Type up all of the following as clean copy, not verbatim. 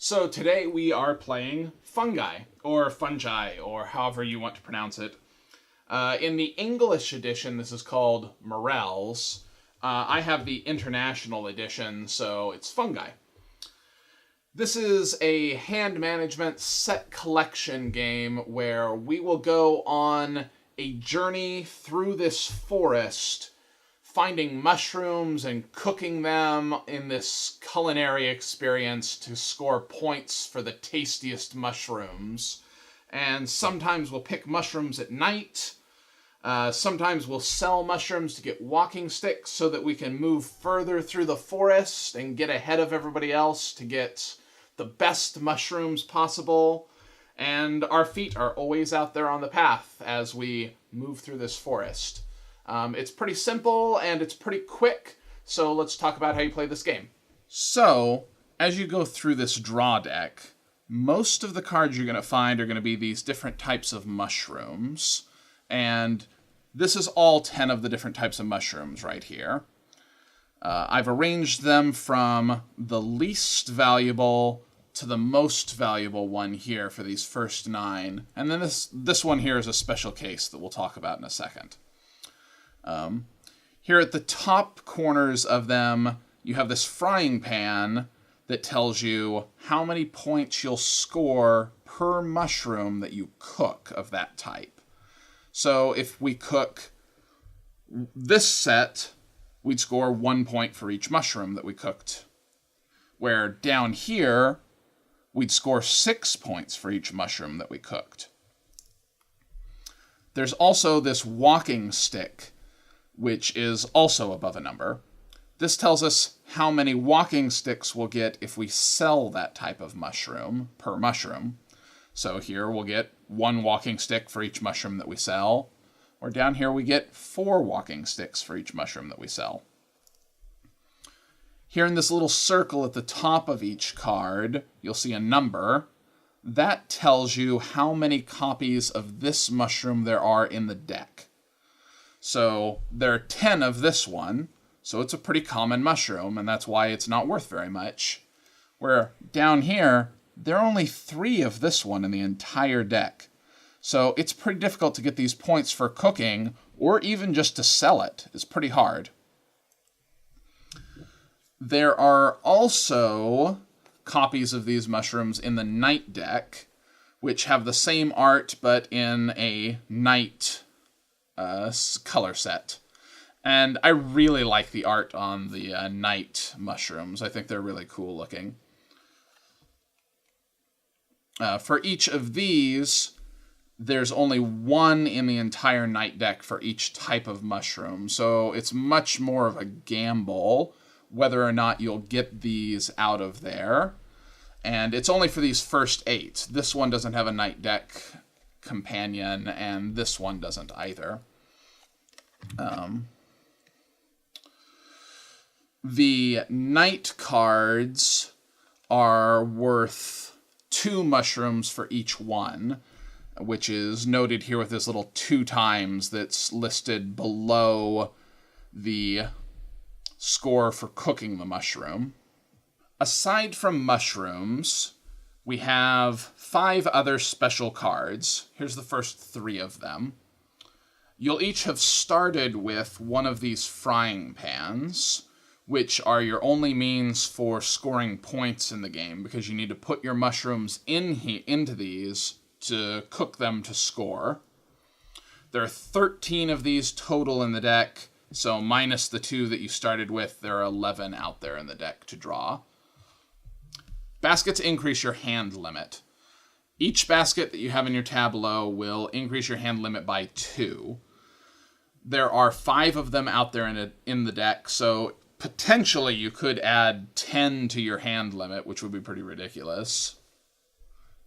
So today we are playing Fungi, or Fungi, or however you want to pronounce it. In the English edition, this is called Morels. I have the International edition, so it's Fungi. This is a hand management set collection game where we will go on a journey through this forest, finding mushrooms and cooking them in this culinary experience to score points for the tastiest mushrooms. And sometimes we'll pick mushrooms at night. Sometimes we'll sell mushrooms to get walking sticks so that we can move further through the forest and get ahead of everybody else to get the best mushrooms possible. And our feet are always out there on the path as we move through this forest. It's pretty simple and it's pretty quick, so let's talk about how you play this game. So, as you go through this draw deck, most of the cards you're going to find are going to be these different types of mushrooms, and this is all 10 of the different types of mushrooms right here. I've arranged them from the least valuable to the most valuable one here for these first 9, and then this one here is a special case that we'll talk about in a second. Here at the top corners of them, you have this frying pan that tells you how many points you'll score per mushroom that you cook of that type. So if we cook this set, we'd score 1 point for each mushroom that we cooked. Where down here, we'd score 6 points for each mushroom that we cooked. There's also this walking stick, which is also above a number. This tells us how many walking sticks we'll get if we sell that type of mushroom per mushroom. So here we'll get 1 walking stick for each mushroom that we sell, or down here we get 4 walking sticks for each mushroom that we sell. Here in this little circle at the top of each card, you'll see a number. That tells you how many copies of this mushroom there are in the deck. So there are 10 of this one, so it's a pretty common mushroom, and that's why it's not worth very much. Where down here, there are only 3 of this one in the entire deck. So it's pretty difficult to get these points for cooking, or even just to sell it. It's pretty hard. There are also copies of these mushrooms in the night deck, which have the same art, but in a night color set. And I really like the art on the night mushrooms. I think they're really cool looking. For each of these, there's only 1 in the entire night deck for each type of mushroom. So it's much more of a gamble whether or not you'll get these out of there. And it's only for these first 8. This one doesn't have a night deck companion, and this one doesn't either. The night cards are worth 2 mushrooms for each one, which is noted here with this little 2 times that's listed below the score for cooking the mushroom. Aside from mushrooms, we have 5 other special cards. Here's the first 3 of them. You'll each have started with one of these frying pans, which are your only means for scoring points in the game, because you need to put your mushrooms into these to cook them to score. There are 13 of these total in the deck, so minus the 2 that you started with, there are 11 out there in the deck to draw. Baskets increase your hand limit. Each basket that you have in your tableau will increase your hand limit by 2. There are 5 of them out there in the deck, so potentially you could add 10 to your hand limit, which would be pretty ridiculous.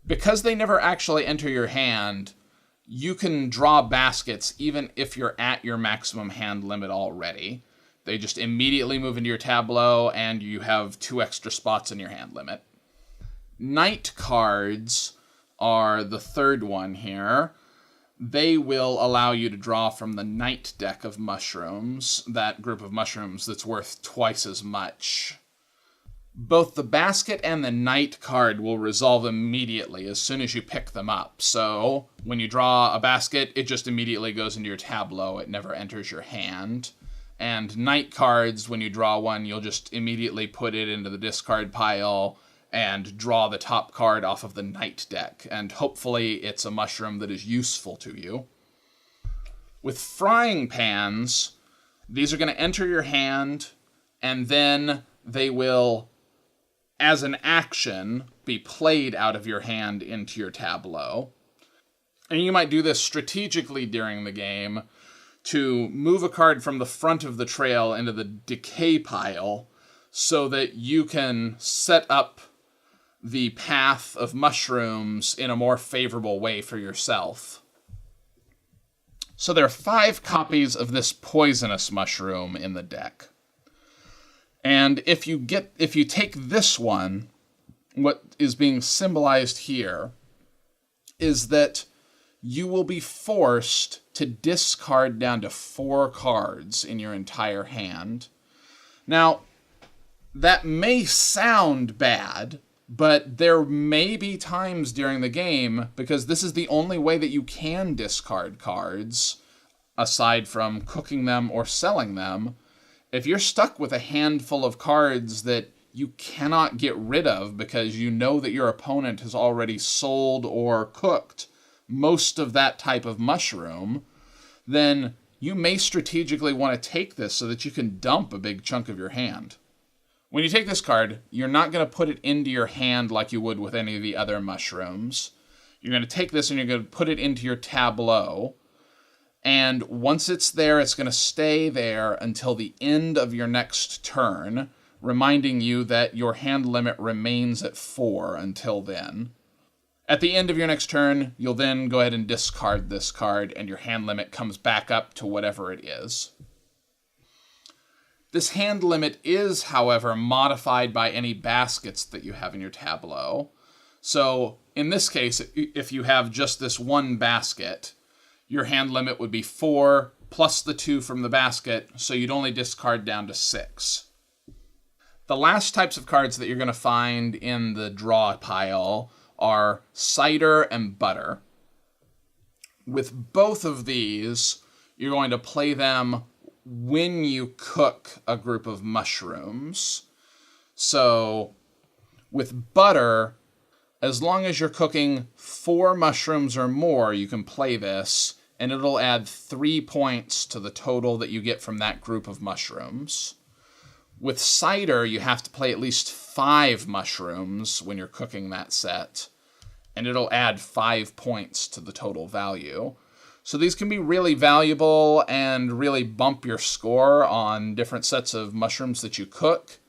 Because they never actually enter your hand, you can draw baskets even if you're at your maximum hand limit already. They just immediately move into your tableau, and you have 2 extra spots in your hand limit. Night cards are the third one here. They will allow you to draw from the night deck of mushrooms, that group of mushrooms that's worth twice as much. both the basket and the night card will resolve immediately as soon as you pick them up. So when you draw a basket, it just immediately goes into your tableau. It never enters your hand. And night cards, when you draw one, you'll just immediately put it into the discard pile and draw the top card off of the night deck. And hopefully it's a mushroom that is useful to you. With frying pans, these are going to enter your hand, and then they will, as an action, be played out of your hand into your tableau. And you might do this strategically during the game to move a card from the front of the trail into the decay pile so that you can set up the path of mushrooms in a more favorable way for yourself. So there are 5 copies of this poisonous mushroom in the deck. And if you take this one, what is being symbolized here is that you will be forced to discard down to 4 cards in your entire hand. Now, that may sound bad, but there may be times during the game, because this is the only way that you can discard cards, aside from cooking them or selling them. If you're stuck with a handful of cards that you cannot get rid of because you know that your opponent has already sold or cooked most of that type of mushroom, then you may strategically want to take this so that you can dump a big chunk of your hand. When you take this card, you're not going to put it into your hand like you would with any of the other mushrooms. You're going to take this and you're going to put it into your tableau. And once it's there, it's going to stay there until the end of your next turn, reminding you that your hand limit remains at 4 until then. At the end of your next turn, you'll then go ahead and discard this card, and your hand limit comes back up to whatever it is. This hand limit is, however, modified by any baskets that you have in your tableau. So, in this case, if you have just this one basket, your hand limit would be 4 plus the 2 from the basket, so you'd only discard down to 6. The last types of cards that you're going to find in the draw pile are cider and butter. With both of these, you're going to play them when you cook a group of mushrooms. So, with butter, as long as you're cooking 4 mushrooms or more, you can play this, and it'll add 3 points to the total that you get from that group of mushrooms. With cider, you have to play at least 5 mushrooms when you're cooking that set, and it'll add 5 points to the total value. So these can be really valuable and really bump your score on different sets of mushrooms that you cook,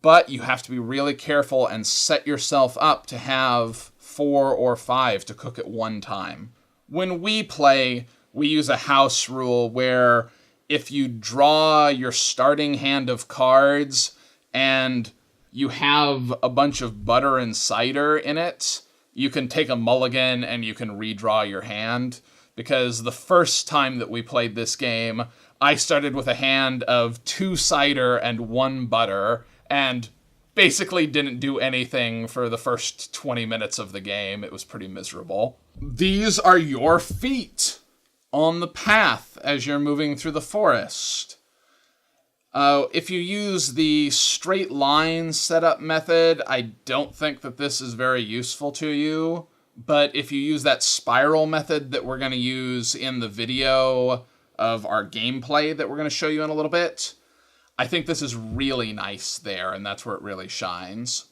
but you have to be really careful and set yourself up to have 4 or 5 to cook at one time. When we play, we use a house rule where if you draw your starting hand of cards and you have a bunch of butter and cider in it, you can take a mulligan and you can redraw your hand. Because the first time that we played this game, I started with a hand of 2 cider and 1 butter, and basically didn't do anything for the first 20 minutes of the game. It was pretty miserable. These are your feet on the path as you're moving through the forest. If you use the straight line setup method, I don't think that this is very useful to you. But if you use that spiral method that we're going to use in the video of our gameplay that we're going to show you in a little bit, I think this is really nice there, and that's where it really shines.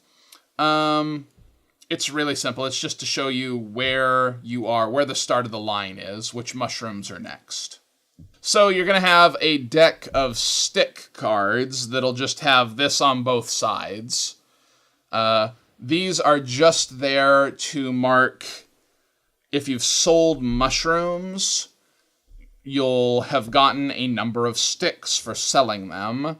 It's really simple. It's just to show you where you are, where the start of the line is, which mushrooms are next. So you're going to have a deck of stick cards that'll just have this on both sides. These are just there to mark if you've sold mushrooms, you'll have gotten a number of sticks for selling them,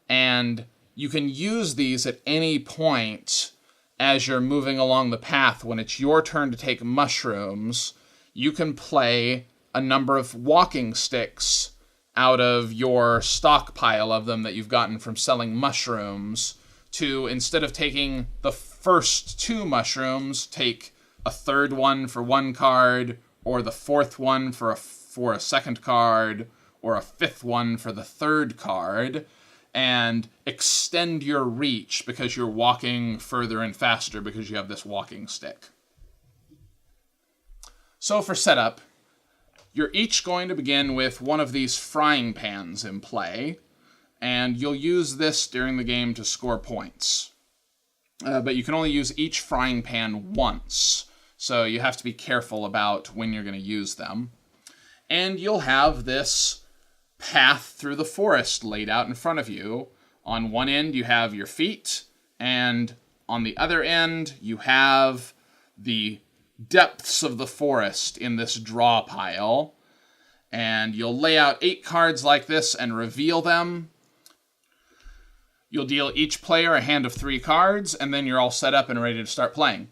and you can use these at any point as you're moving along the path. When it's your turn to take mushrooms, you can play a number of walking sticks out of your stockpile of them that you've gotten from selling mushrooms to, instead of taking the first 2 mushrooms, take a third one for 1 card, or the fourth one for a second card, or a fifth one for the third card, and extend your reach because you're walking further and faster because you have this walking stick. So for setup, you're each going to begin with one of these frying pans in play, and you'll use this during the game to score points. But you can only use each frying pan once, so you have to be careful about when you're going to use them. And you'll have this path through the forest laid out in front of you. On one end, you have your feet, and on the other end, you have the depths of the forest in this draw pile. And you'll lay out 8 cards like this and reveal them. You'll deal each player a hand of 3 cards, and then you're all set up and ready to start playing.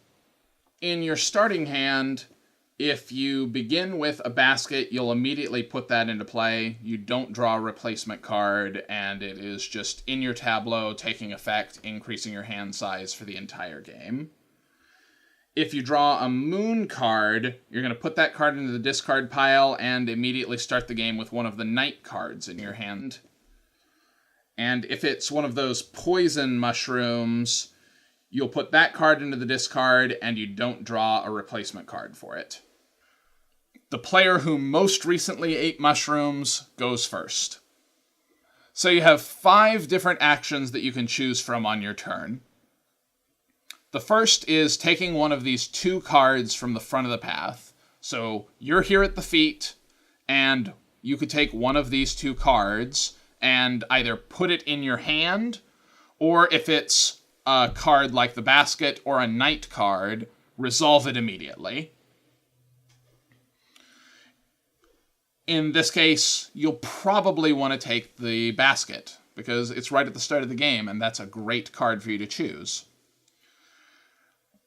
In your starting hand, if you begin with a basket, you'll immediately put that into play. You don't draw a replacement card, and it is just in your tableau, taking effect, increasing your hand size for the entire game. If you draw a moon card, you're going to put that card into the discard pile and immediately start the game with one of the night cards in your hand. And if it's one of those poison mushrooms, you'll put that card into the discard and you don't draw a replacement card for it. The player who most recently ate mushrooms goes first. So you have 5 different actions that you can choose from on your turn. The first is taking one of these 2 cards from the front of the path. So you're here at the feet, and you could take one of these 2 cards and either put it in your hand, or if it's a card like the basket or a night card, resolve it immediately. In this case, you'll probably want to take the basket, because it's right at the start of the game, and that's a great card for you to choose.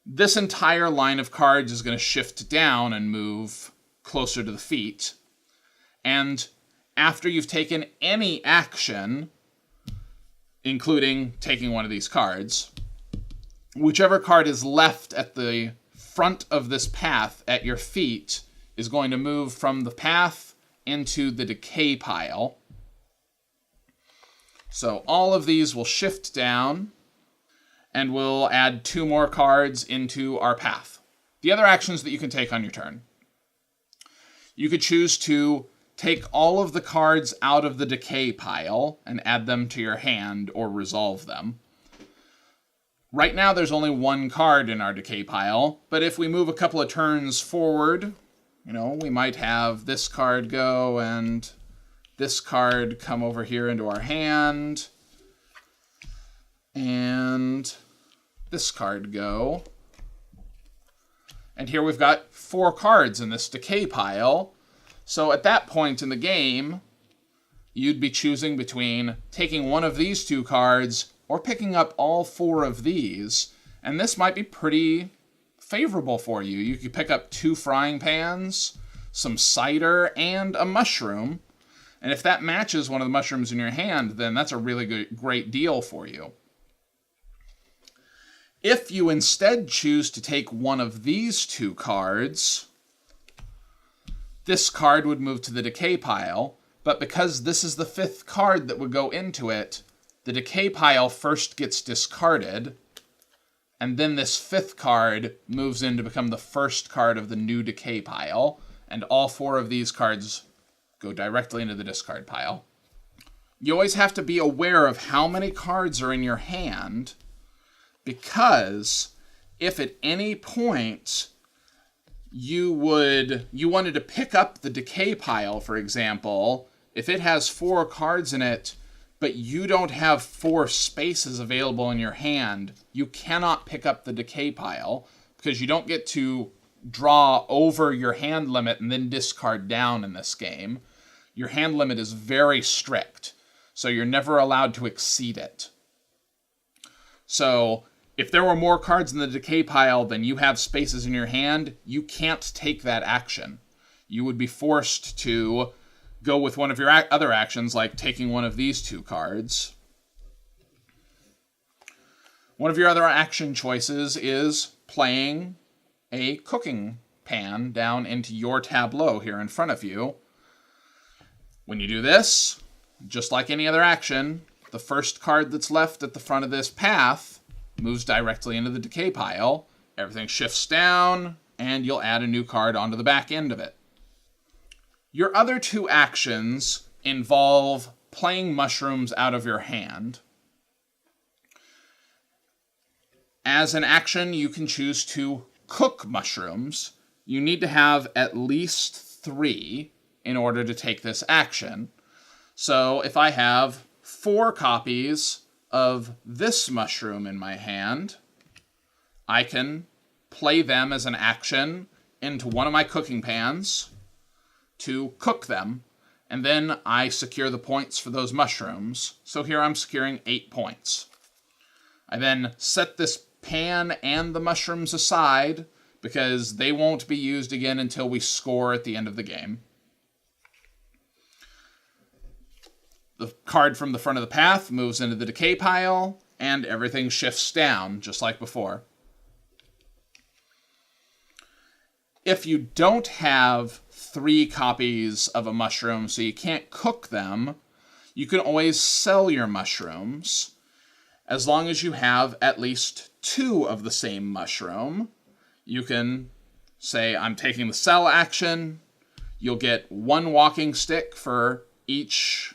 This entire line of cards is going to shift down and move closer to the feet, and after you've taken any action, including taking one of these cards, whichever card is left at the front of this path at your feet is going to move from the path into the decay pile. So all of these will shift down, and we'll add 2 more cards into our path. The other actions that you can take on your turn. You could choose to take all of the cards out of the decay pile and add them to your hand or resolve them. Right now there's only 1 card in our decay pile, but if we move a couple of turns forward, we might have this card go and this card come over here into our hand, and this card go. And here we've got 4 cards in this decay pile. So at that point in the game, you'd be choosing between taking one of these 2 cards or picking up all 4 of these. And this might be pretty favorable for you. You could pick up 2 frying pans, some cider, and a mushroom. And if that matches one of the mushrooms in your hand, then that's a really great deal for you. If you instead choose to take one of these 2 cards, this card would move to the decay pile, but because this is the 5th card that would go into it, the decay pile first gets discarded, and then this 5th card moves in to become the first card of the new decay pile, and all 4 of these cards go directly into the discard pile. You always have to be aware of how many cards are in your hand, because if at any point you wanted to pick up the decay pile, for example, if it has 4 cards in it, but you don't have 4 spaces available in your hand, you cannot pick up the decay pile, because you don't get to draw over your hand limit and then discard down in this game. Your hand limit is very strict, so you're never allowed to exceed it. So if there were more cards in the decay pile than you have spaces in your hand, you can't take that action. You would be forced to go with one of your other actions, like taking one of these 2 cards. One of your other action choices is playing a cooking pan down into your tableau here in front of you. When you do this, just like any other action, the first card that's left at the front of this path moves directly into the decay pile. Everything shifts down, and you'll add a new card onto the back end of it. Your other two actions involve playing mushrooms out of your hand. As an action, you can choose to cook mushrooms. You need to have at least 3 in order to take this action. So if I have 4 copies of this mushroom in my hand, I can play them as an action into one of my cooking pans to cook them, and then I secure the points for those mushrooms. So here I'm securing 8 points. I then set this pan and the mushrooms aside because they won't be used again until we score at the end of the game. The card from the front of the path moves into the decay pile, and everything shifts down, just like before. If you don't have 3 copies of a mushroom, so you can't cook them, you can always sell your mushrooms, as long as you have at least 2 of the same mushroom. You can say, I'm taking the sell action. You'll get 1 walking stick for each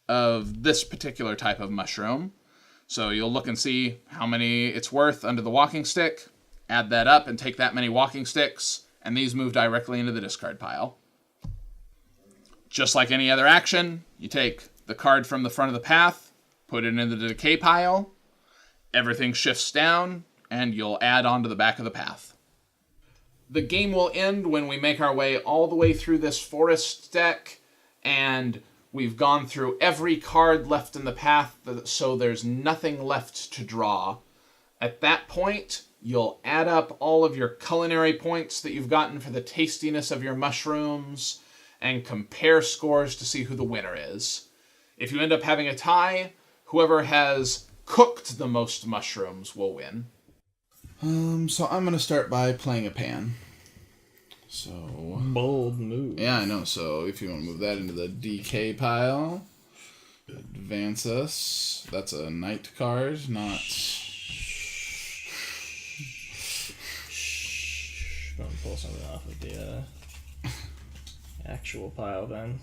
of this particular type of mushroom. So you'll look and see how many it's worth under the walking stick, add that up and take that many walking sticks, and these move directly into the discard pile. Just like any other action, you take the card from the front of the path, put it into the decay pile, everything shifts down, and you'll add onto the back of the path. The game will end when we make our way all the way through this forest deck, and we've gone through every card left in the path, so there's nothing left to draw. At that point, you'll add up all of your culinary points that you've gotten for the tastiness of your mushrooms, and compare scores to see who the winner is. If you end up having a tie, whoever has cooked the most mushrooms will win. So I'm going to start by playing a pan. So bold move. Yeah, I know. So if you want to move that into the DK pile, advance us. That's a night card, not... I'm going to pull something off of the actual pile then.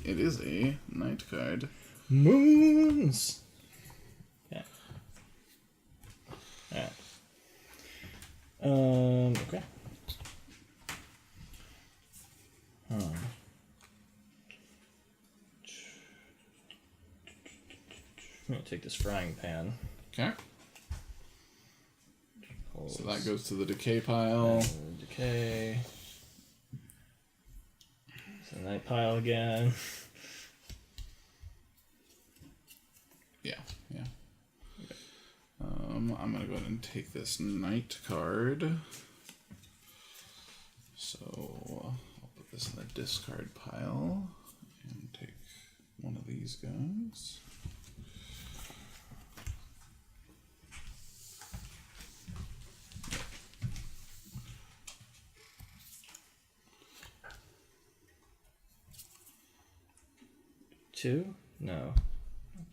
It is a night card. Moons! Yeah. Yeah. Okay. I'm gonna take this frying pan. Okay. So that goes to the decay pile. Decay. It's a night pile again. Yeah. I'm gonna go ahead and take this night card. So I'll put this in the discard pile and take one of these guys. Two? No.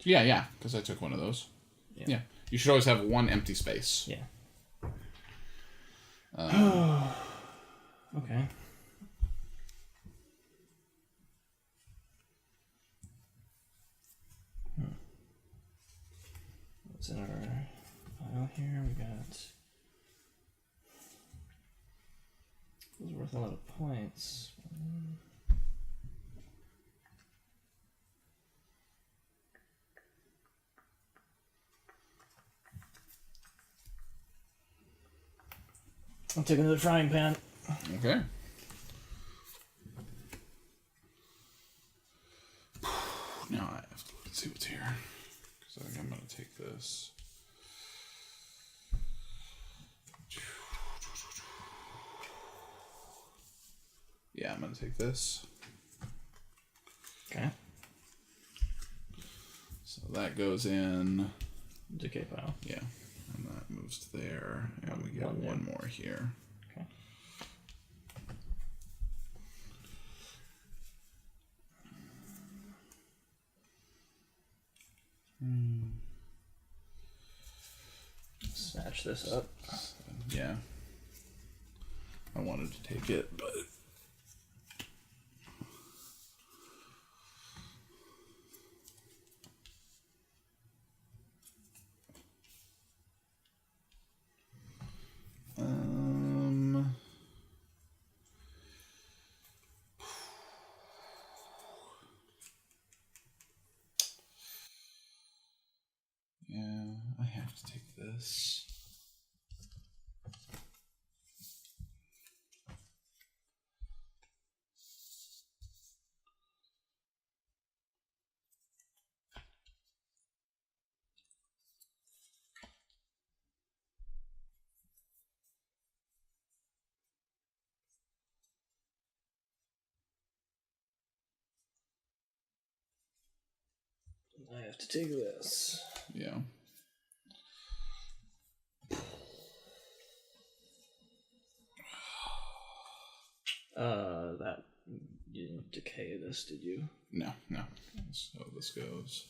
Yeah, because I took one of those. Yeah. You should always have one empty space. Yeah. Okay. What's in our pile here? We got... It was worth a lot of points. I'm taking another frying pan. Okay. Now I have to look and see what's here. Because I think I'm going to take this. Yeah, I'm going to take this. Okay. So that goes in decay pile. Yeah. And that moves to there. And we get One one more here. Okay. Snatch this up. Yeah. I wanted to take it, but... Yeah, I have to take this. I have to take this. Yeah. That you didn't decay this, did you? No. So this goes.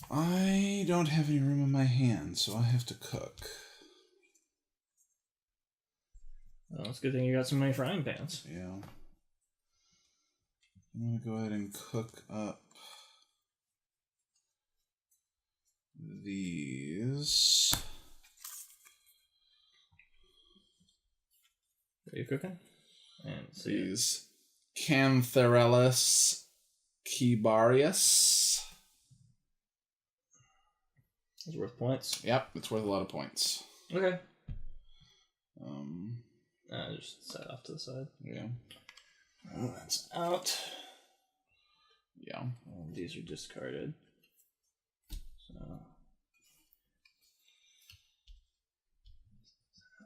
I don't have any room in my hand, so I have to cook. Well, it's a good thing you got so many frying pans. Yeah. I'm gonna go ahead and cook up these. What are you cooking? And see. These Cantharellus kibarius. It's worth points. Yep, it's worth a lot of points. Okay. Just set off to the side. Yeah. Oh, that's out. Yeah. And these are discarded. So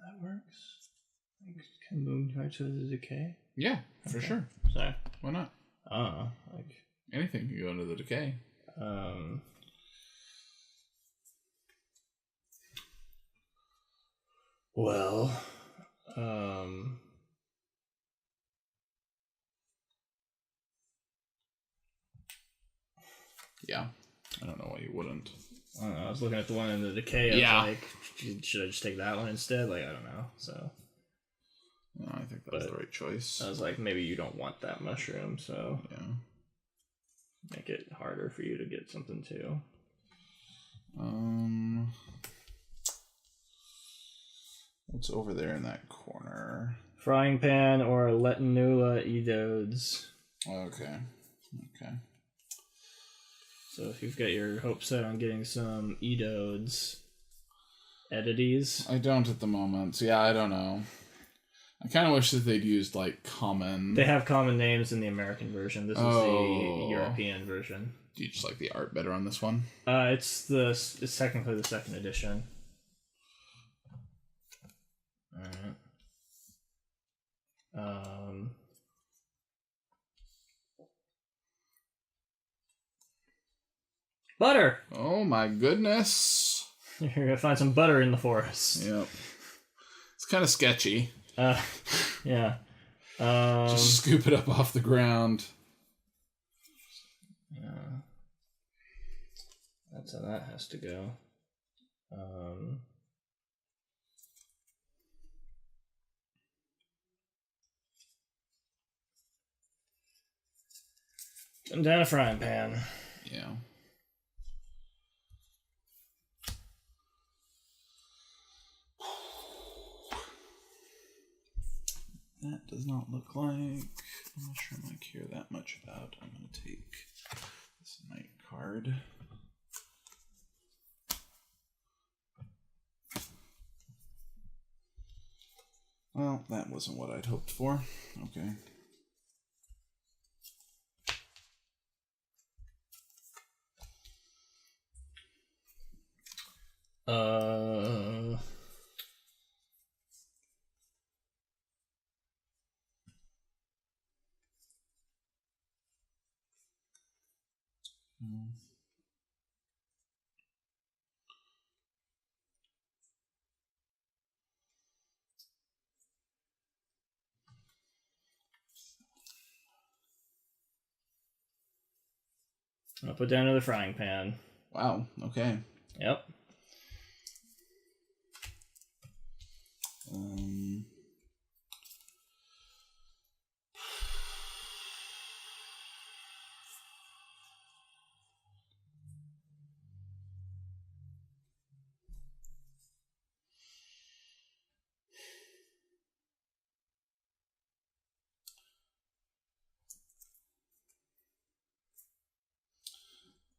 that works. I can move right to the decay. Yeah, for sure. Sorry. Why not? I don't know. Like Anything can go into the decay. Well, Yeah. I don't know why you wouldn't. I don't know. I was looking at the one in the decay. I was like, should I just take that one instead? Like, I don't know. So. No, I think that's the right choice. I was like, maybe you don't want that mushroom, so Yeah. make it harder for you to get something too. What's over there in that corner? Frying pan or Letinula edodes. Okay. So if you've got your hopes set on getting some edodes, edities. I don't at the moment. So yeah, I don't know. I kind of wish that they'd used like common. They have common names in the American version. This is the European version. Do you just like the art better on this one? It's technically the second edition. Alright. Butter! Oh my goodness. You're gonna find some butter in the forest. Yep. It's kind of sketchy. Yeah. Just scoop it up off the ground. Yeah. That's how that has to go. I'm down a frying pan. Yeah. That does not look like a mushroom I care that much about. I'm going to take this night card. Well, that wasn't what I'd hoped for. Okay. I'll put down another frying pan. Wow, okay. Yep.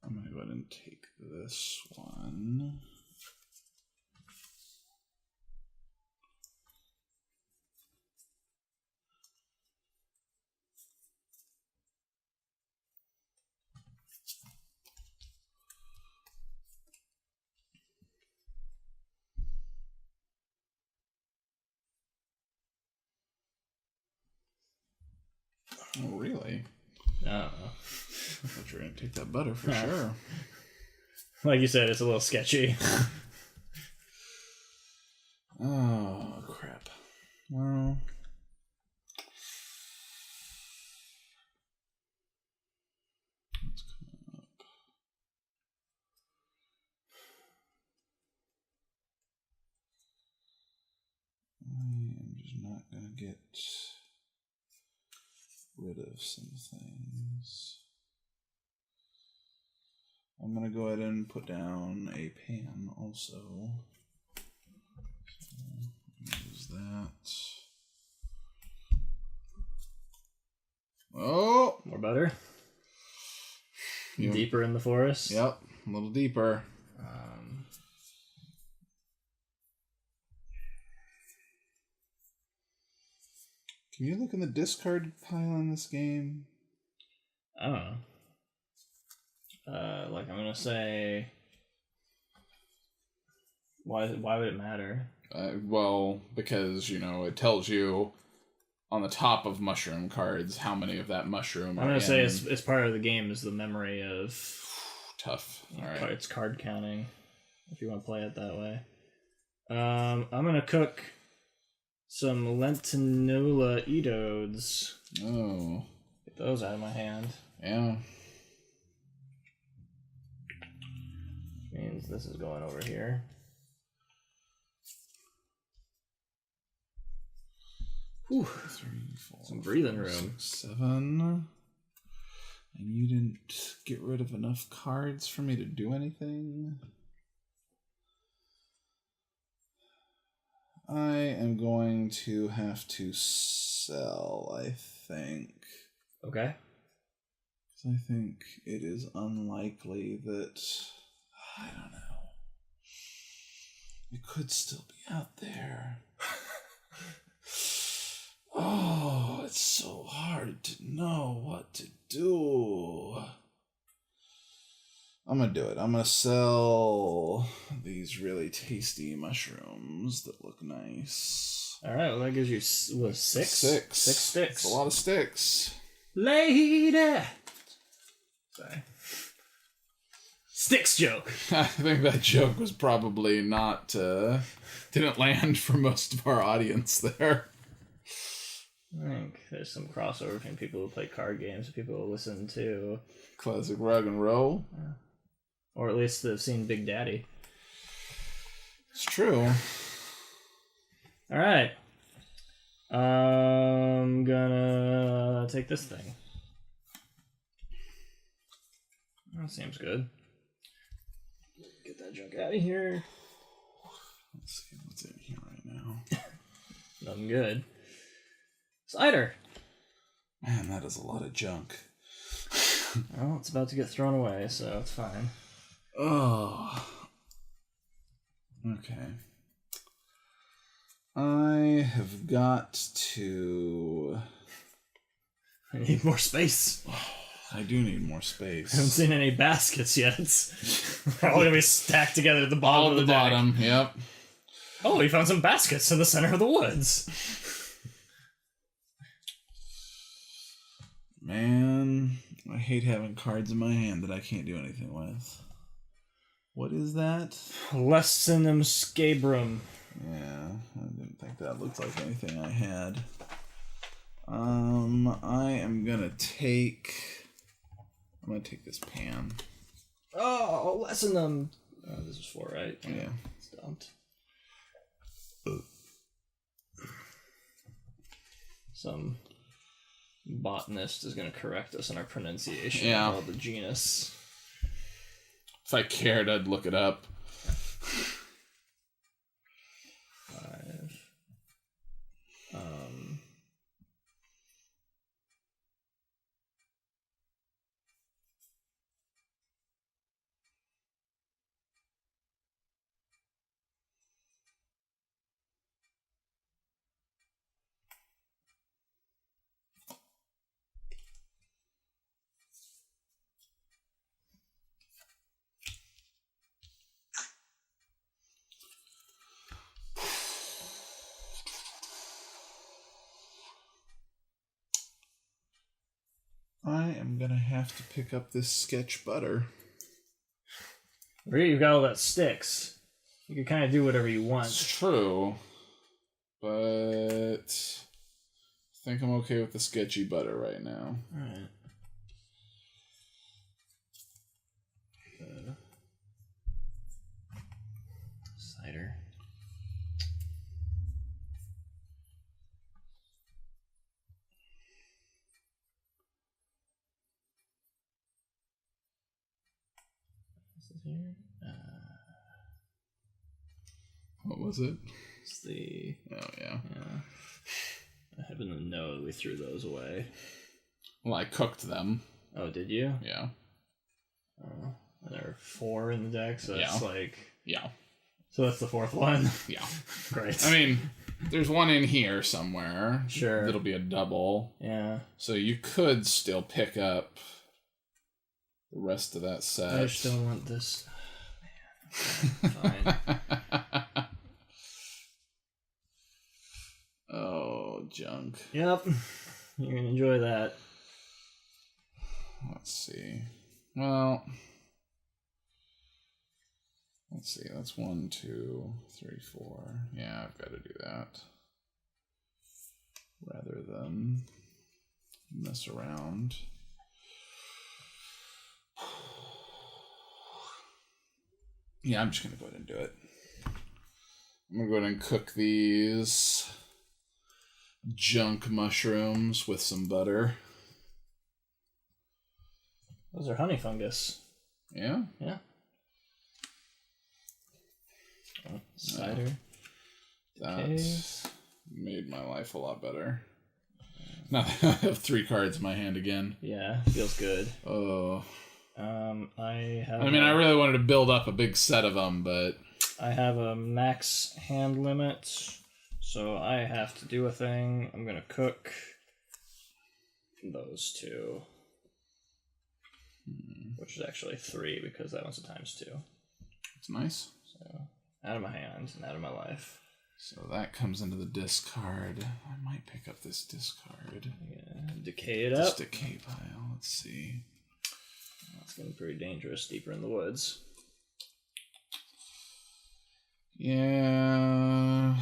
I'm going to go ahead and take this one. Oh, really? I don't know. I thought you were going to take that butter for sure. Like you said, it's a little sketchy. Oh, crap. Well... Let's come up. I am just not going to get rid of some things. I'm going to go ahead and put down a pan also. So, use that. Oh! More butter. Deeper in the forest. Yep, a little deeper. Can you look in the discard pile in this game? I don't know. Like I'm gonna say, why would it matter? Well, because it tells you on the top of mushroom cards how many of that mushroom. I'm gonna say it's part of the game is the memory of tough. All right, it's card counting. If you want to play it that way, I'm gonna cook some lentinula edodes. Oh, Get those out of my hand. Yeah. Means this is going over here. Whew. 3, 4, Some breathing 5, room. 6, 7. And you didn't get rid of enough cards for me to do anything. I am going to have to sell, I think. Okay. I think it is unlikely that... I don't know. It could still be out there. Oh, it's so hard to know what to do. I'm going to do it. I'm going to sell these really tasty mushrooms that look nice. All right, well, that gives you, what, 6? 6. 6 sticks. It's a lot of sticks. Lady! Sorry. Sticks joke. I think that joke was probably not, didn't land for most of our audience there. I think there's some crossover between people who play card games and people who listen to... Classic rock and roll. Yeah. Or at least they've seen Big Daddy. It's true. Alright. I'm gonna take this thing. That seems good. Get that junk out of here. Let's see what's in here right now. Nothing good. Cider. Man, that is a lot of junk. Well, it's about to get thrown away, so it's fine. Oh. Okay. I have got to... I need more space. I do need more space. I haven't seen any baskets yet. They're all gonna be stacked together at the bottom of the deck. bottom, yep. Oh, we found some baskets in the center of the woods. Man, I hate having cards in my hand that I can't do anything with. What is that? Lessenum scabrum. Yeah, I didn't think that looked like anything I had. I am gonna take I'm gonna take this pan. Oh, lessen them. Oh, this is 4, right? Yeah. It's dumped. Some botanist is going to correct us in our pronunciation of all the genus. If I cared, I'd look it up. 5. I am gonna have to pick up this sketch butter. You've got all that sticks. You can kind of do whatever you want. It's true, but I think I'm okay with the sketchy butter right now. Alright. Cider. Here. What was it? It's the... Oh, yeah. I happen to know that we threw those away. Well, I cooked them. Oh, did you? Yeah. Oh, and there are 4 in the deck, so it's like... Yeah. So that's the 4th one? Yeah. Great. I mean, there's one in here somewhere. Sure. That'll be a double. Yeah. So you could still pick up the rest of that set. I just don't want this. Man. Fine. Oh, junk. Yep. You're gonna enjoy that. Let's see. Well, let's see. That's 1, 2, 3, 4. Yeah, I've got to do that. Rather than mess around. Yeah, I'm just going to go ahead and do it. I'm going to go ahead and cook these junk mushrooms with some butter. Those are honey fungus. Yeah? Yeah. Oh, cider. That made my life a lot better. Now that I have 3 cards in my hand again. Yeah, feels good. Oh. I mean, I really wanted to build up a big set of them, but... I have a max hand limit, so I have to do a thing. I'm going to cook those 2. Which is actually 3, because that one's a ×2. It's nice. So, out of my hand and out of my life. So that comes into the discard. I might pick up this discard. Yeah, decay it This up. decay pile. Let's see. That's going to be pretty dangerous deeper in the woods. Yeah.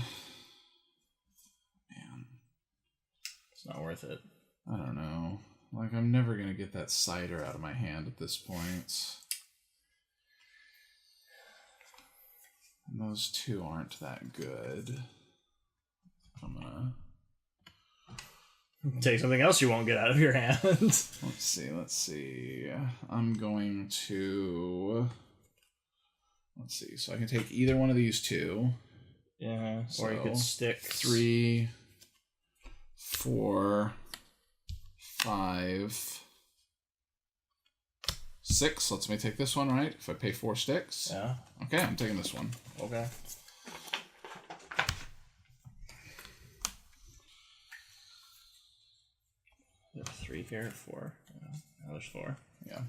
Man. It's not worth it. I don't know. Like, I'm never going to get that cider out of my hand at this point. And those 2 aren't that good. I'm gonna... Take something else you won't get out of your hand. Let's see. I'm going to... Let's see. So I can take either one of these 2. Yeah, So or you could stick 3, 4, 5, 6. Lets me take this one, right? If I pay 4 sticks. Yeah. Okay, I'm taking this one. Okay. There's 3 here, 4. Now there's 4. Yeah.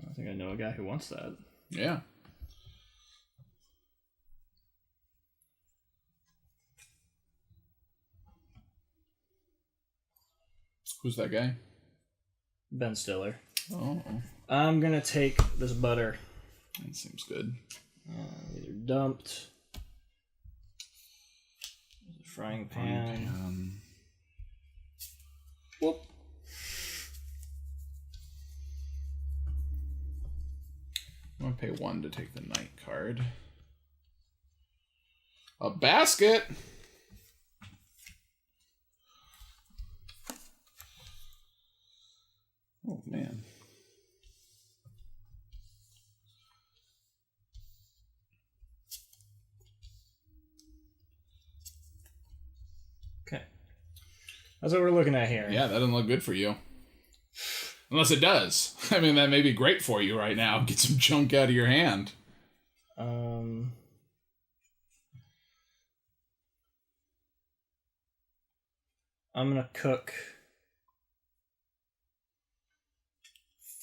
I think I know a guy who wants that. Yeah. Who's that guy? Ben Stiller. Oh, I'm gonna take this butter. that seems good. These are dumped. There's a frying pan. Whoop. I'm gonna pay 1 to take the knight card. A basket. Oh man. Okay. That's what we're looking at here. Yeah, that doesn't look good for you. Unless it does. I mean, that may be great for you right now. Get some junk out of your hand. I'm gonna cook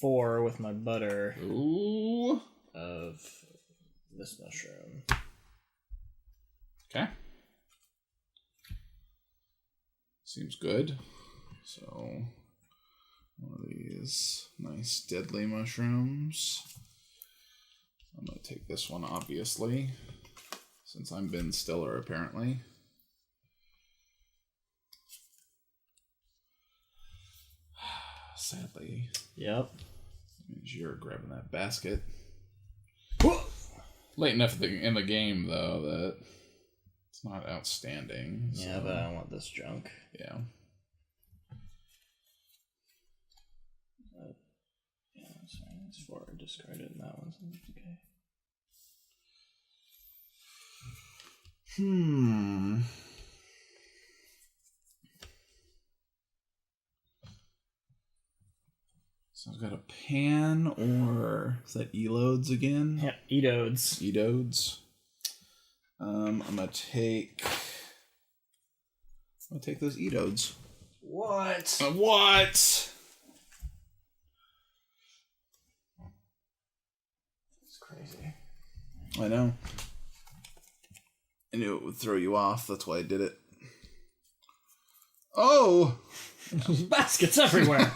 4 with my butter. Ooh. Of this mushroom. Okay. Seems good. So, one of these nice deadly mushrooms. I'm going to take this one, obviously, since I'm Ben Stiller, apparently. Sadly. Yep. Means you're grabbing that basket. Late enough in the game, though, that it's not outstanding. So. Yeah, but I don't want this junk. Yeah. Yeah, that's fine. It's 4 discarded, and that one's okay. So I've got a pan, or is that Elodes again? Yeah, Edodes. Edodes. I'm gonna take those Edodes. What? What? It's crazy. I know. I knew it would throw you off. That's why I did it. Oh! Baskets everywhere.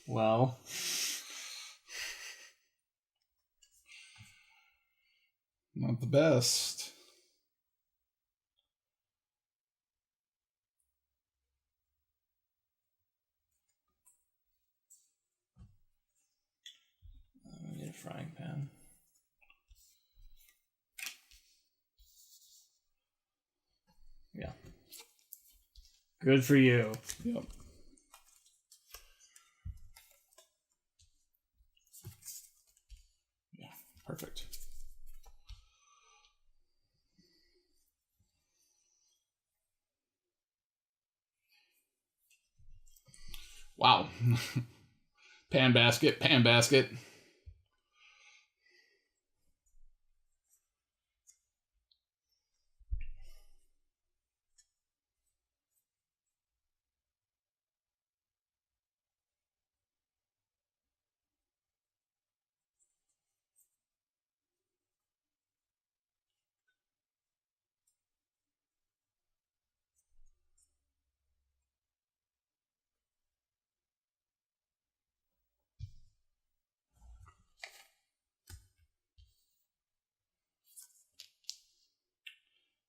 Well. Not the best. I need a frying pan. Yeah. Good for you. Yep. Yeah, perfect. Wow. Pan basket, pan basket.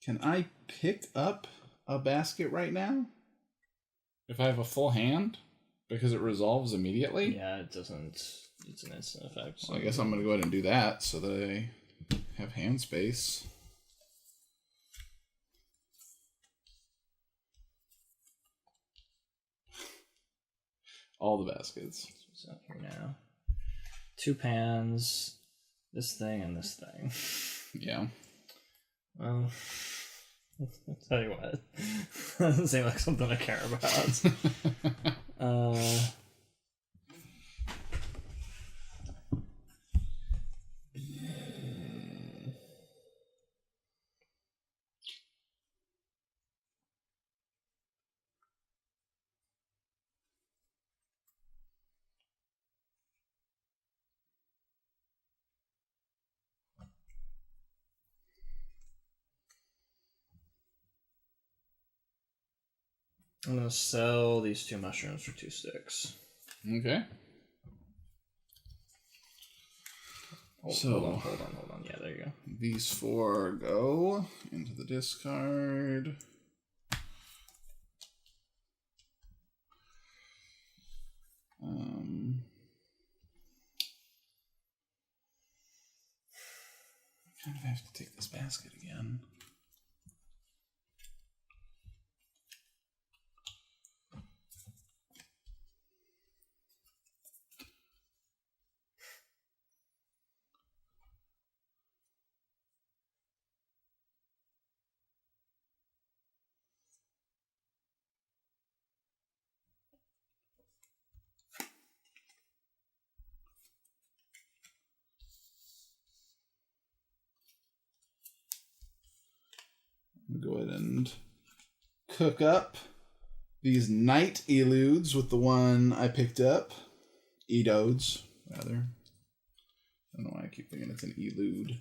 Can I pick up a basket right now? If I have a full hand? Because it resolves immediately? Yeah, it doesn't. It's an instant effect. So. Well, I guess I'm going to go ahead and do that so that I have hand space. All the baskets. What's up here now? 2 pans, this thing, and this thing. Yeah. Well, I'll tell you what. Doesn't seem like something I care about. I'm gonna sell these 2 mushrooms for 2 sticks. Okay. Hold on. Yeah, there you go. These 4 go into the discard. I kind of have to take this basket again. Go ahead and cook up these night eludes with the one I picked up. Edodes, rather. I don't know why I keep thinking it's an elude.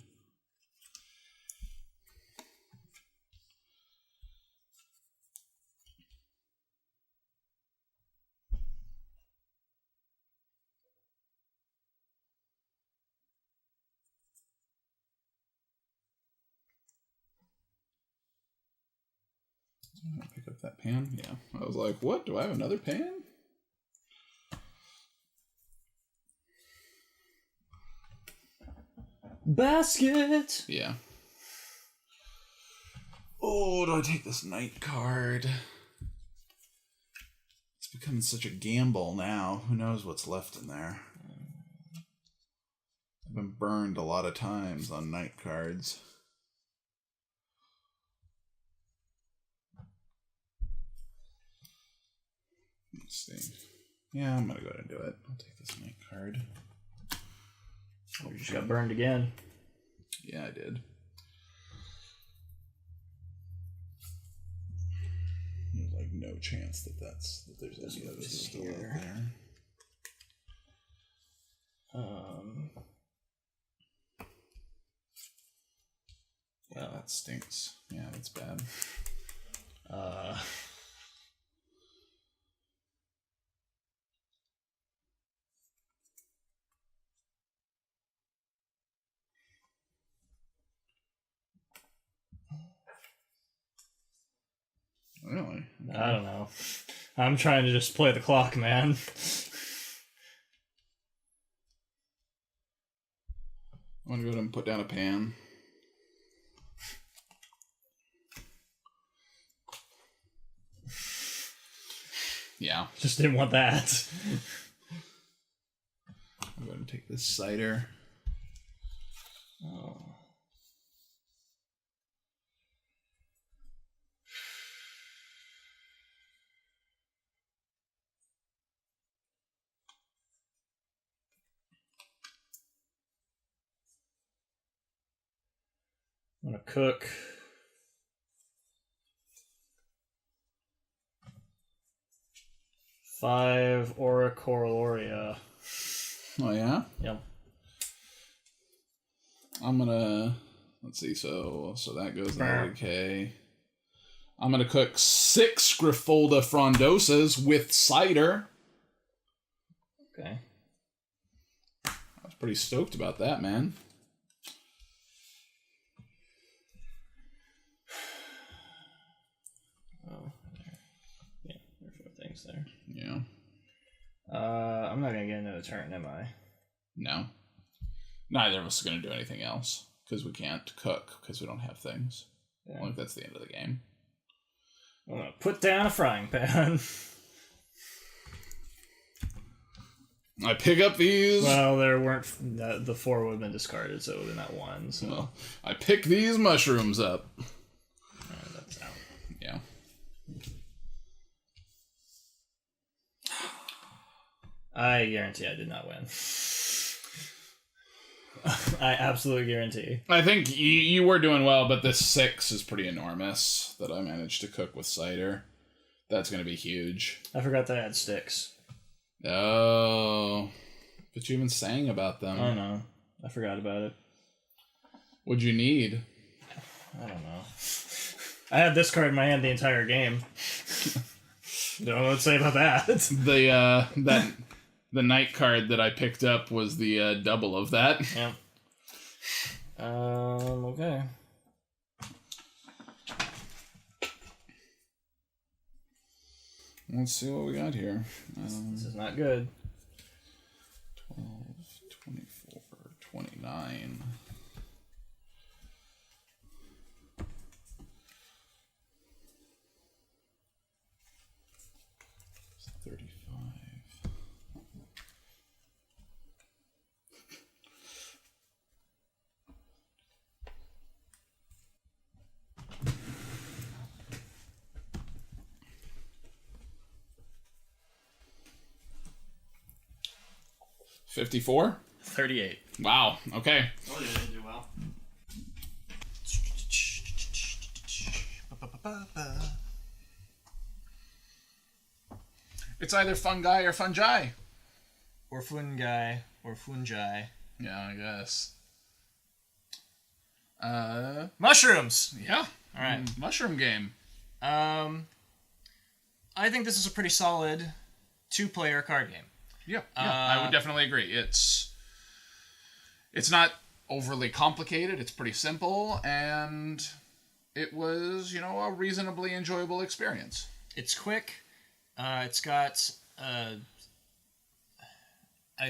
Pick up that pan. Yeah. I was like, what? Do I have another pan? Basket! Yeah. Oh, do I take this night card? It's becoming such a gamble now. Who knows what's left in there? I've been burned a lot of times on night cards. Let's see. Yeah, I'm gonna go ahead and do it. I'll take this night card. You just got burned again. Yeah, I did. There's like no chance that there's any of this still out there. Yeah, that stinks. Yeah, that's bad. Really? I don't know. I'm trying to just play the clock, man. I'm gonna go ahead and put down a pan. Yeah. Just didn't want that. I'm going to take this cider. Oh. I'm gonna cook 5 Aura Coraloria. Oh, yeah? Yep. I'm gonna... Let's see, so that goes in the K. I'm gonna cook 6 Grifolda Frondosas with cider. Okay. I was pretty stoked about that, man. Oh, there. Yeah, there are 4 things there. Yeah. I'm not gonna get into the turn, am I? No. Neither of us are gonna do anything else. Because we can't cook, because we don't have things. Yeah. Only if that's the end of the game. I'm gonna put down a frying pan. I pick up these... Well, there weren't... The 4 would have been discarded, so it would have been that 1, so... Well, I pick these mushrooms up. That's out. Yeah. I guarantee I did not win. I absolutely guarantee. I think you were doing well, but this 6 is pretty enormous that I managed to cook with cider. That's going to be huge. I forgot that I had sticks. Oh. But you even sang about them. I know. I forgot about it. What'd you need? I don't know. I had this card in my hand the entire game. Don't know what to say about that. The night card that I picked up was the double of that. Yeah. Okay. Let's see what we got here. This is not good. 12, 24, 29. $54? 38. Wow. Okay. Oh, you didn't do well. It's either fungi or fungi. Or fungi. Or fungi. Yeah, I guess. Mushrooms! Yeah. All right. Mushroom game. I think this is a pretty solid 2-player card game. Yeah, I would definitely agree. It's not overly complicated. It's pretty simple, and it was, a reasonably enjoyable experience. It's quick. It's got, I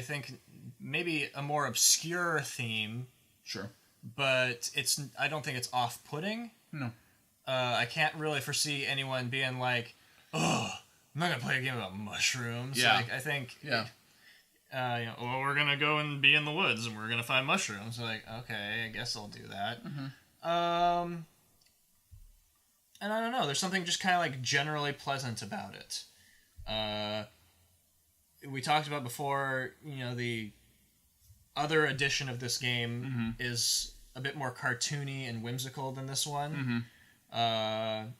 think, maybe a more obscure theme. Sure. But I don't think it's off-putting. No. I can't really foresee anyone being like, oh, I'm not gonna play a game about mushrooms. Yeah. Like, I think. Yeah. We're gonna go and be in the woods and we're gonna find mushrooms. Like, okay, I guess I'll do that. Mm-hmm. And I don't know. There's something just kind of like generally pleasant about it. We talked about before. The other edition of this game is a bit more cartoony and whimsical than this one. Mm-hmm.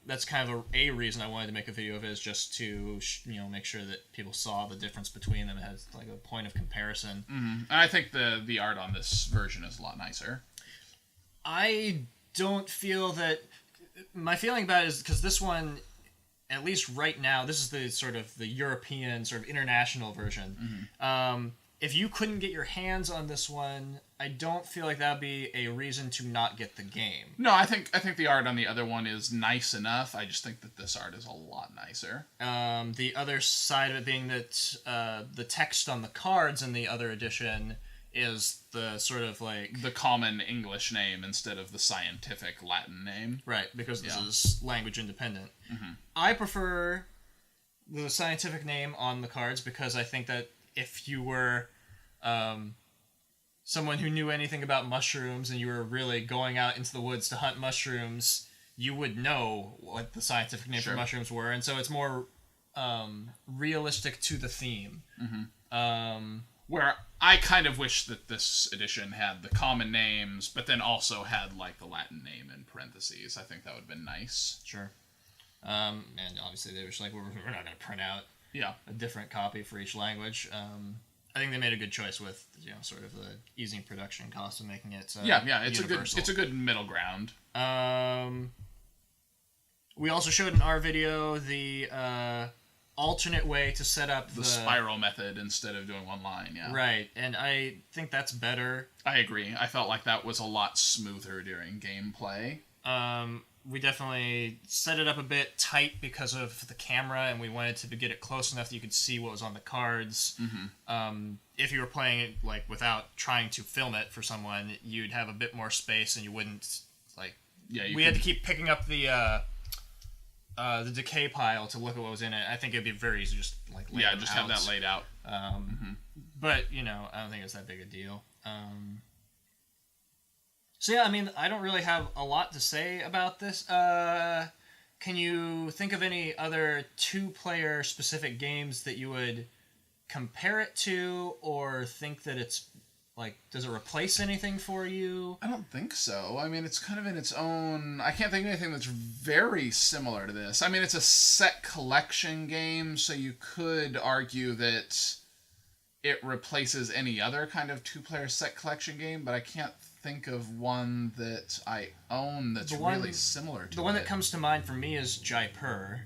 That's kind of a reason I wanted to make a video of it, is just to make sure that people saw the difference between them. It has like a point of comparison. Mm-hmm. And I think the art on this version is a lot nicer. I don't feel that. My feeling about it is because this one, at least right now, this is the sort of the European sort of international version. Mm-hmm. If you couldn't get your hands on this one, I don't feel like that would be a reason to not get the game. No, I think the art on the other one is nice enough. I just think that this art is a lot nicer. The other side of it being that the text on the cards in the other edition is the sort of like... the common English name instead of the scientific Latin name. Right, because this is language independent. Mm-hmm. I prefer the scientific name on the cards because I think that if you were someone who knew anything about mushrooms and you were really going out into the woods to hunt mushrooms, you would know what the scientific name for mushrooms were, and so it's more realistic to the theme. Mm-hmm. Where I kind of wish that this edition had the common names, but then also had like the Latin name in parentheses. I think that would have been nice. Sure. And obviously they were just like, we're not going to print out a different copy for each language. I think they made a good choice with sort of the easing production cost and making it universal. It's a good middle ground. We also showed in our video the alternate way to set up the spiral method instead of doing one line. Yeah, right, and I think that's better. I agree. I felt like that was a lot smoother during gameplay. We definitely set it up a bit tight because of the camera, and we wanted to get it close enough that you could see what was on the cards. Mm-hmm. If you were playing it like without trying to film it for someone, you'd have a bit more space, and you wouldn't like. Yeah, we had to keep picking up the decay pile to look at what was in it. I think it'd be very easy to just like lay them just out. have that laid out. But I don't think it's that big a deal. So yeah, I mean, I don't really have a lot to say about this. Can you think of any other 2-player specific games that you would compare it to, or think that it's like, does it replace anything for you? I don't think so. I mean, it's kind of in its own... I can't think of anything that's very similar to this. I mean, it's a set collection game, so you could argue that it replaces any other kind of 2-player set collection game, but I can't think of one that I own that's really similar to it. The one that comes to mind for me is Jaipur.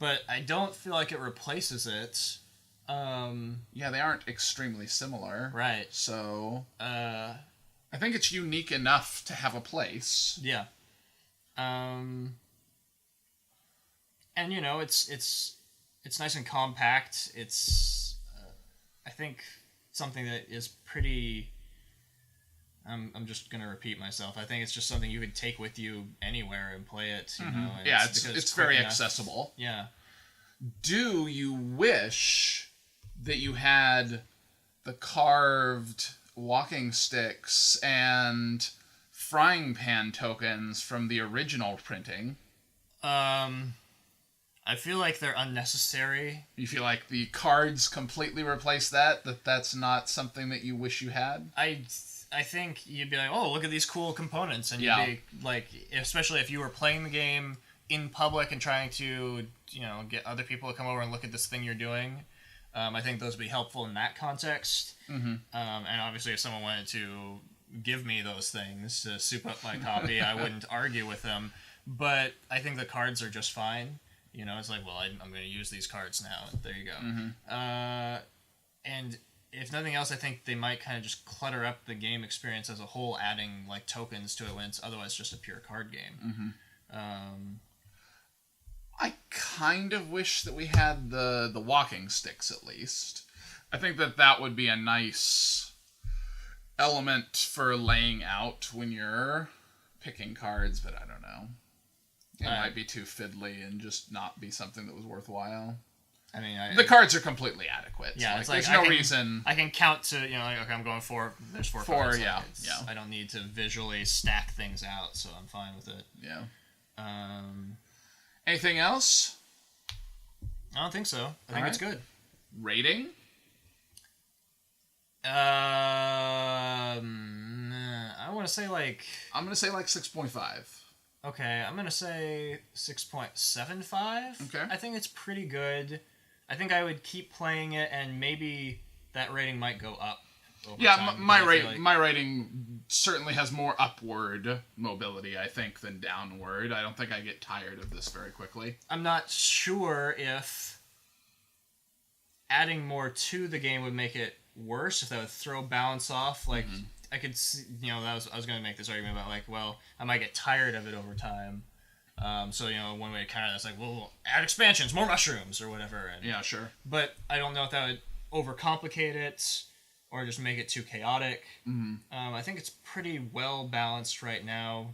but I don't feel like it replaces it. Yeah, they aren't extremely similar. Right. So, I think it's unique enough to have a place. Yeah. And it's nice and compact. It's I think something that is pretty. I'm just gonna repeat myself. I think it's just something you could take with you anywhere and play it. You know. And Yeah, it's very accessible. Yeah. Do you wish that you had the carved walking sticks and frying pan tokens from the original printing? I feel like they're unnecessary. You feel like the cards completely replace that that's not something that you wish you had? I think you'd be like, oh, look at these cool components, and you'd be like, especially if you were playing the game in public and trying to, get other people to come over and look at this thing you're doing. I think those would be helpful in that context. Mm-hmm. And obviously, if someone wanted to give me those things to soup up my copy, I wouldn't argue with them. But I think the cards are just fine. It's like, well, I'm going to use these cards now. There you go. Mm-hmm. And if nothing else, I think they might kind of just clutter up the game experience as a whole, adding like tokens to it when it's otherwise just a pure card game. Mm-hmm. I kind of wish that we had the walking sticks at least. I think that would be a nice element for laying out when you're picking cards, but I don't know. It might be too fiddly and just not be something that was worthwhile. I mean, the cards are completely adequate. Yeah, so, it's like there's no reason. I can count to, okay, I'm going 4. There's 4 cards. Yeah. I don't need to visually stack things out, so I'm fine with it. Yeah. Anything else? I don't think so. I think it's good. Rating? I want to say like... I'm going to say like 6.5. Okay, I'm going to say 6.75. Okay. I think it's pretty good. I think I would keep playing it, and maybe that rating might go up over time. My rating certainly has more upward mobility, I think, than downward. I don't think I get tired of this very quickly. I'm not sure if adding more to the game would make it worse, if that would throw balance off. Like, I could see, I was going to make this argument about, like, well, I might get tired of it over time. So, one way to counter that's like, well, we'll add expansions, more mushrooms, or whatever. And, yeah, sure. But I don't know if that would overcomplicate it or just make it too chaotic. Mm-hmm. I think it's pretty well balanced right now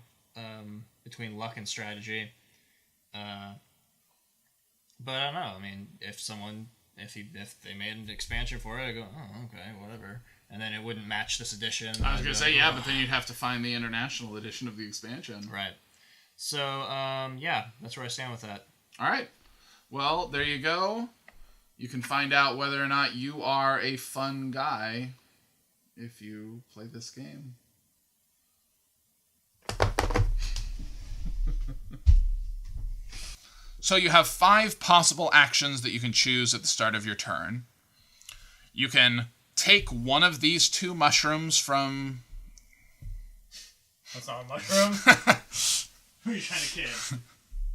between luck and strategy. But I don't know. I mean, if they made an expansion for it, I go, oh, okay, whatever. And then it wouldn't match this edition. I was going to say, yeah, but then you'd have to find the international edition of the expansion. Right. So, that's where I stand with that. All right. Well, there you go. You can find out whether or not you are a fun guy if you play this game. So you have 5 possible actions that you can choose at the start of your turn. You can take one of these 2 mushrooms from... That's not a mushroom? Who are you trying to kid?